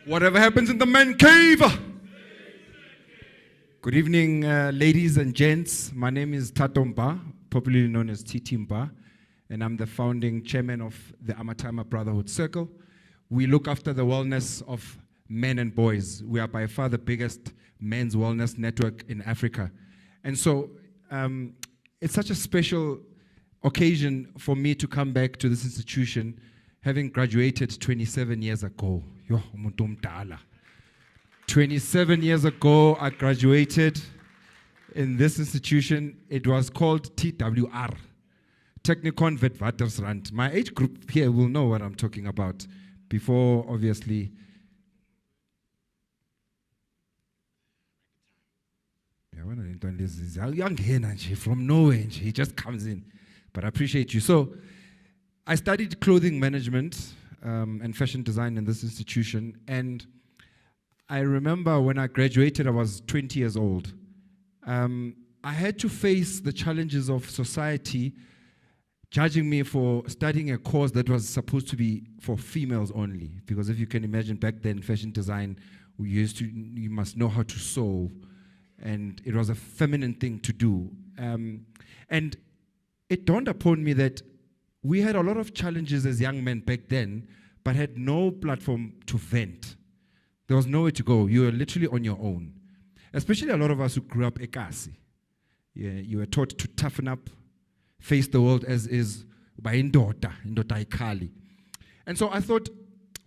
Whatever happens in the man cave. Good evening, ladies and gents. My name is Tatomba, popularly known as TTMBHA, and I'm the founding chairman of the Amatyma Brotherhood Circle. We look after the wellness of men and boys. We are by far the biggest men's wellness network in Africa. And so it's such a special occasion for me to come back to this institution, having graduated 27 years ago. 27 years ago, I graduated in this institution. It was called TWR, Technikon Witwatersrand. My age group here will know what I'm talking about. Before, obviously, young from nowhere, he just comes in. But I appreciate you. So, I studied clothing management and fashion design in this institution, and I remember when I graduated, I was 20 years old. I had to face the challenges of society judging me for studying a course that was supposed to be for females only. Because if you can imagine, back then, fashion design, you must know how to sew, and it was a feminine thing to do. And it dawned upon me that we had a lot of challenges as young men back then, but had no platform to vent. There was nowhere to go. You were literally on your own. Especially a lot of us who grew up ekasi. Yeah, you were taught to toughen up, face the world as is, by indota ikali. And so I thought,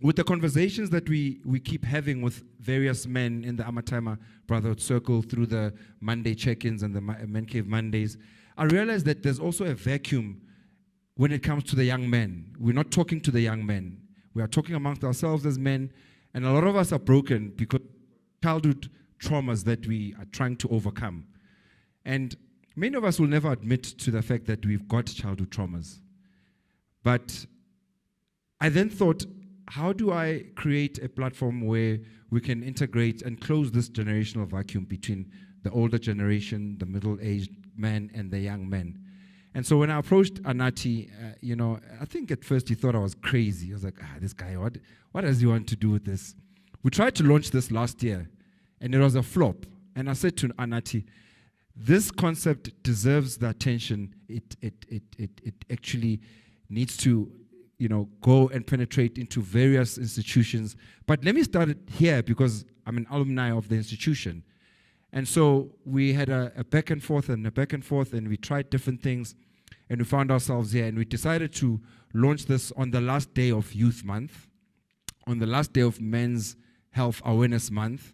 with the conversations that we keep having with various men in the Amatyma Brotherhood Circle through the Monday check-ins and the Mancave Mondays, I realized that there's also a vacuum when it comes to the young men. We're not talking to the young men. We are talking amongst ourselves as men, and a lot of us are broken because childhood traumas that we are trying to overcome. And many of us will never admit to the fact that we've got childhood traumas. But I then thought, how do I create a platform where we can integrate and close this generational vacuum between the older generation, the middle-aged man, and the young men? And so when I approached Anati, I think at first he thought I was crazy. I was like, this guy, what does he want to do with this? We tried to launch this last year, and it was a flop. And I said to Anati, this concept deserves the attention. It actually needs to, go and penetrate into various institutions. But let me start it here because I'm an alumni of the institution. And so we had a back and forth, and we tried different things, and we found ourselves here, and we decided to launch this on the last day of Youth Month, on the last day of Men's Health Awareness Month,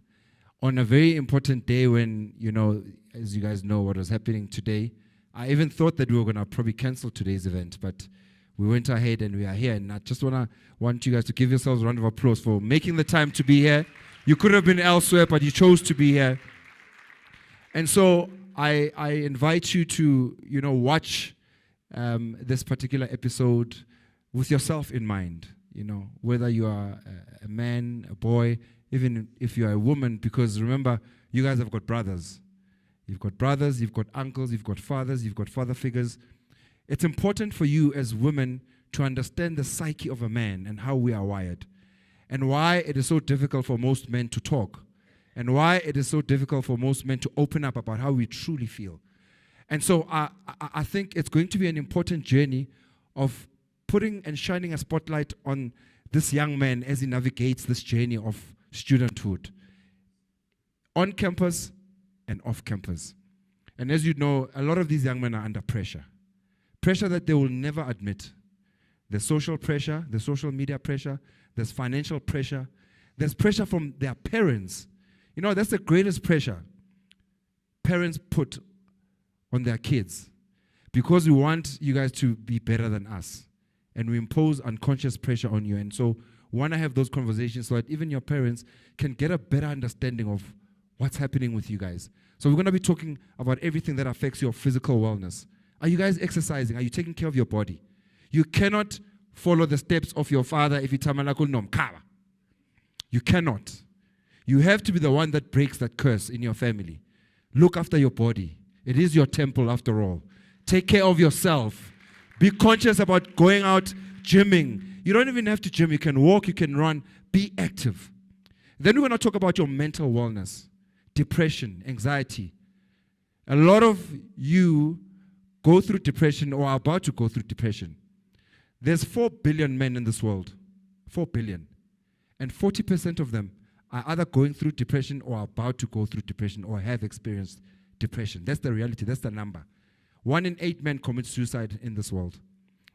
on a very important day when, as you guys know what was happening today. I even thought that we were going to probably cancel today's event, but we went ahead and we are here. And I just want you guys to give yourselves a round of applause for making the time to be here. You could have been elsewhere, but you chose to be here. And so I invite you to, watch this particular episode with yourself in mind, whether you are a man, a boy, even if you are a woman, because remember, you guys have got brothers. You've got brothers, you've got uncles, you've got fathers, you've got father figures. It's important for you as women to understand the psyche of a man and how we are wired, and why it is so difficult for most men to talk, and why it is so difficult for most men to open up about how we truly feel. And so I think it's going to be an important journey of putting and shining a spotlight on this young man as he navigates this journey of studenthood, on campus and off campus. And as you know, a lot of these young men are under pressure that they will never admit. There's social pressure, there's social media pressure, there's financial pressure, there's pressure from their parents. That's the greatest pressure parents put on their kids, because we want you guys to be better than us, and we impose unconscious pressure on you. And so we want to have those conversations so that even your parents can get a better understanding of what's happening with you guys. So we're going to be talking about everything that affects your physical wellness. Are you guys exercising? Are you taking care of your body? You cannot follow the steps of your father if you tamalakul nomkaba. You cannot. You have to be the one that breaks that curse in your family. Look after your body. It is your temple after all. Take care of yourself. Be conscious about going out gymming. You don't even have to gym. You can walk, you can run. Be active. Then we're going to talk about your mental wellness, depression, anxiety. A lot of you go through depression or are about to go through depression. There's 4 billion men in this world. 4 billion. And 40% of them are either going through depression or are about to go through depression or have experienced depression. That's the reality. That's the number. 1 in 8 men commit suicide in this world.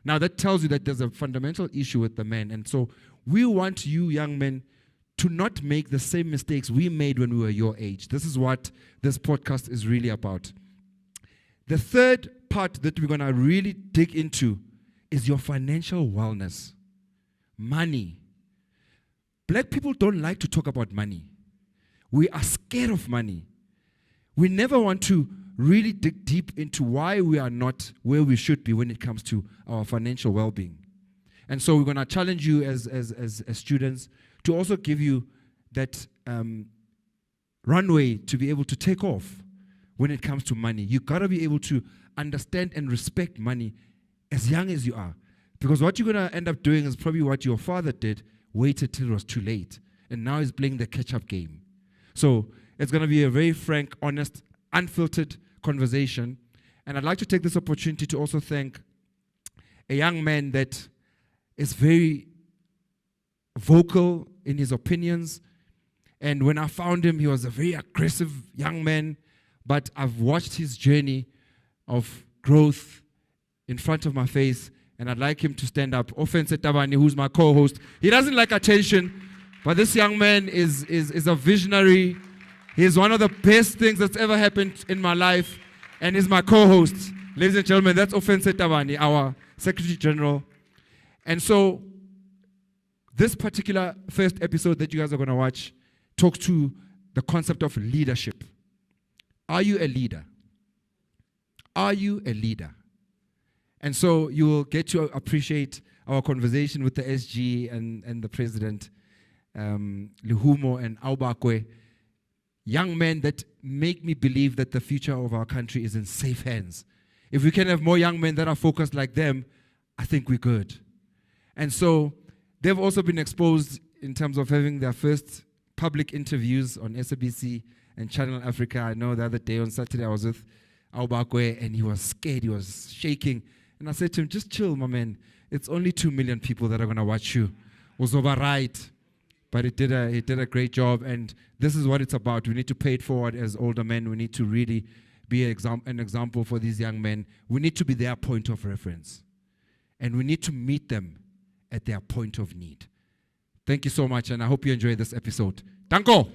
Now, that tells you that there's a fundamental issue with the men. And so we want you young men to not make the same mistakes we made when we were your age. This is what this podcast is really about. The third part that we're going to really dig into is your financial wellness. Money. Black people don't like to talk about money. We are scared of money. We never want to really dig deep into why we are not where we should be when it comes to our financial well-being. And so we're going to challenge you as students to also give you that runway to be able to take off when it comes to money. You got to be able to understand and respect money as young as you are. Because what you're going to end up doing is probably what your father did, waited till it was too late. And now he's playing the catch-up game. So it's going to be a very frank, honest, unfiltered conversation. And I'd like to take this opportunity to also thank a young man that is very vocal in his opinions. And when I found him, he was a very aggressive young man. But I've watched his journey of growth in front of my face. And I'd like him to stand up. Offense Tabani, who's my co-host. He doesn't like attention. But this young man is a visionary. He's one of the best things that's ever happened in my life. And he's my co-host. Ladies and gentlemen, that's Offense Tabani, our Secretary General. And so this particular first episode that you guys are going to watch talks to the concept of leadership. Are you a leader? Are you a leader? And so you will get to appreciate our conversation with the SG and the President, Luhumo and Aubakwe, young men that make me believe that the future of our country is in safe hands. If we can have more young men that are focused like them, I think we're good. And so they've also been exposed in terms of having their first public interviews on SABC and Channel Africa. I know the other day on Saturday I was with Aubakwe and he was scared, he was shaking. And I said to him, just chill, my man. It's only 2 million people that are going to watch you. Was over right. But it did a great job. And this is what it's about. We need to pay it forward as older men. We need to really be an example for these young men. We need to be their point of reference. And we need to meet them at their point of need. Thank you so much. And I hope you enjoy this episode. Danko!